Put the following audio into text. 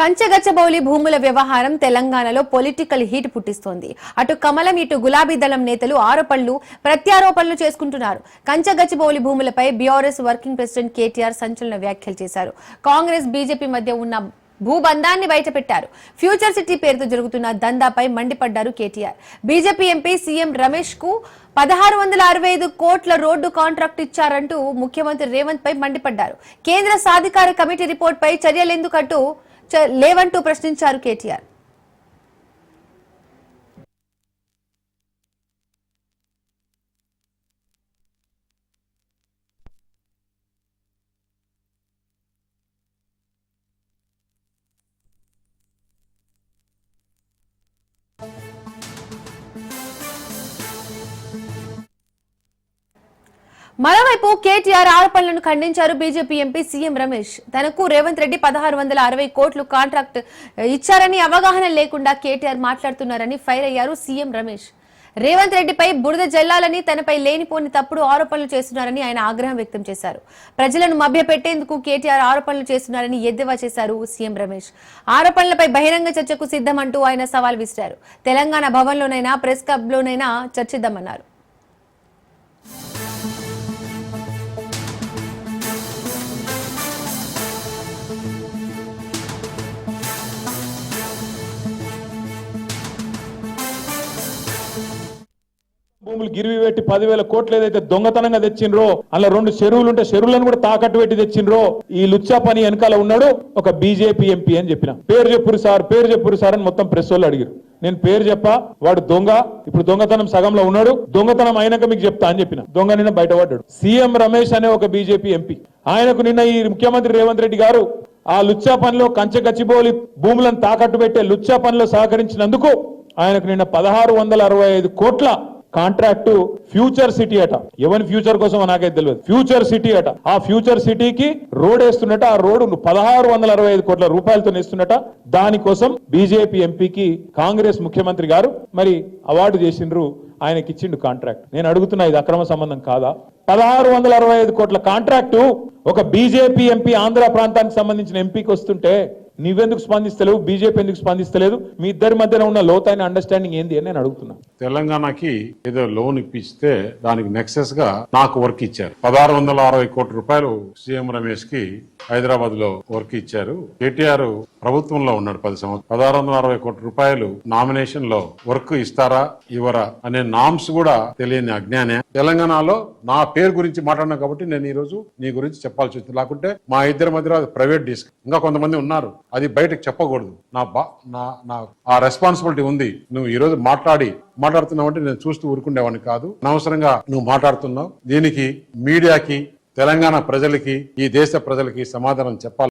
కంచగచ్చబౌలి భూముల వ్యవహారం తెలంగాణలో పొలిటికల్ హీట్ పుట్టిస్తోంది. అటు కమలం ఇటు గులాబీ దళం నేతలు ఆరోపణలు ప్రత్యారోపణలు చేసుకుంటున్నారు. కంచగచ్చబౌలి భూములపై బీఆర్ఎస్ వర్కింగ్ ప్రెసిడెంట్ కేటీఆర్ సంచలన వ్యాఖ్యలు చేశారు. కాంగ్రెస్ బీజేపీ మధ్య ఉన్న భూబంధాన్ని బయటపెట్టారు. ఫ్యూచర్ సిటీ పేరుతో జరుగుతున్న దందాపై మండిపడ్డారు KTR. BJP MP CM Ramesh కు 1665 కోట్ల రోడ్డు కాంట్రాక్ట్ ఇచ్చారంటూ ముఖ్యమంత్రి రేవంత్ పై మండిపడ్డారు. కేంద్ర సాధికార కమిటీ రిపోర్ట్ పై చర్యలెందుకంటూ లేవంటూ ప్రశ్నించారు కేటీఆర్. మరోవైపు కేటీఆర్ ఆరోపణలను ఖండించారు బీజేపీ ఎంపీ సీఎం రమేష్. తనకు రేవంత్ రెడ్డి 1660 కోట్లు కాంట్రాక్ట్ ఇచ్చారని అవగాహన లేకుండా కేటీఆర్ మాట్లాడుతున్నారని ఫైర్ అయ్యారు సీఎం రమేష్. రేవంత్ రెడ్డిపై బురద జల్లాలని, తనపై లేనిపోని తప్పుడు ఆరోపణలు చేస్తున్నారని ఆయన ఆగ్రహం వ్యక్తం చేశారు. ప్రజలను మభ్యపెట్టేందుకు కేటీఆర్ ఆరోపణలు చేస్తున్నారని ఎద్దేవా చేశారు సీఎం రమేష్. ఆరోపణలపై బహిరంగ చర్చకు సిద్ధమంటూ ఆయన సవాల్ విసిరారు. తెలంగాణ భవన్లోనైనా ప్రెస్ క్లబ్లోనైనా చర్చిద్దామన్నారు. భూములు గిరివి పెట్టి 10,000 కోట్లు ఏదైతే దొంగతనంగా తెచ్చిండ్రో, అలా 2 చెరువులు ఉంటే చెరువులను కూడా తాకట్టు పెట్టి తెచ్చిండ్రో, ఈ లుచ్చా పని వెనకాల ఉన్నాడు ఒక బీజేపీ ఎంపీ అని చెప్పిన. పేరు చెప్పురు సార్ అని మొత్తం ప్రెస్ వాళ్ళు అడిగారు. నేను పేరు చెప్పా, వాడు దొంగ, ఇప్పుడు దొంగతనం సగంలో ఉన్నాడు, దొంగతనం అయినాక మీకు చెప్తా అని చెప్పిన. దొంగ నిన్న బయటపడ్డాడు. సీఎం రమేష్ అనే ఒక బీజేపీ ఎంపీ, ఆయనకు నిన్న ఈ ముఖ్యమంత్రి రేవంత్ రెడ్డి గారు ఆ లుచ్చా పనిలో కంచగచ్చిబౌలి భూములను తాకట్టు పెట్టే లుచ్చా పనిలో సహకరించినందుకు ఆయనకు నిన్న 1665 కోట్ల కాంట్రాక్టు ఫ్యూచర్ సిటీ అట. ఎవరి ఫ్యూచర్ కోసం నాకైతే తెలియదు. ఫ్యూచర్ సిటీ అట. ఆ ఫ్యూచర్ సిటీకి రోడ్ వేస్తున్నట. ఆ రోడ్డు 1665 కోట్ల రూపాయలతో వేస్తున్నట. దానికోసం బీజేపీ ఎంపీకి కాంగ్రెస్ ముఖ్యమంత్రి గారు మరి అవార్డు చేసిండ్రు, ఆయనకి ఇచ్చిండు కాంట్రాక్ట్. నేను అడుగుతున్నా, ఇది అక్రమ సంబంధం కాదా? 1665 కోట్ల కాంట్రాక్టు ఒక బీజేపీ ఎంపీ ఆంధ్ర ప్రాంతానికి సంబంధించిన ఎంపీకి వస్తుంటే నువ్వెందుకు స్పందిస్తలేవు, బీజేపీ ఎందుకు స్పందిస్తలేదు? మీ ఇద్దరి మధ్యన ఉన్న లోతైన అండర్స్టాండింగ్ ఏంది అని నేను అడుగుతున్నా. తెలంగాణకి ఏదో లోన్ ఇప్పిస్తే దానికి నెక్సెస్ గా నాకు వర్క్ ఇచ్చారు. 1660 కోట్ల రూపాయలు సీఎం రమేష్ కి హైదరాబాద్ లో వర్క్ ఇచ్చారు. కేటీఆర్ ప్రభుత్వంలో ఉన్నాడు 10 సంవత్సరాలు. 1660 కోట్ల రూపాయలు నామినేషన్ లో వర్క్ ఇస్తారా ఇవ్వరా అనే నామ్స్ కూడా తెలియని అజ్ఞానే. తెలంగాణలో నా పేరు గురించి మాట్లాడినా కాబట్టి నేను ఈ రోజు నీ గురించి చెప్పాల్సి వచ్చింది. లేకుంటే మా ఇద్దరి మధ్యలో ప్రైవేట్ డిస్క్, ఇంకా కొంతమంది ఉన్నారు, అది బయటకు చెప్పకూడదు. నా ఆ రెస్పాన్సిబిలిటీ ఉంది. నువ్వు ఈ రోజు మాట్లాడుతున్నావు అంటే నేను చూస్తూ ఊరుకుండేవాడిని కాదు. అనవసరంగా నువ్వు మాట్లాడుతున్నావు. దీనికి మీడియాకి, తెలంగాణ ప్రజలకి, ఈ దేశ ప్రజలకి సమాధానం చెప్పాలి.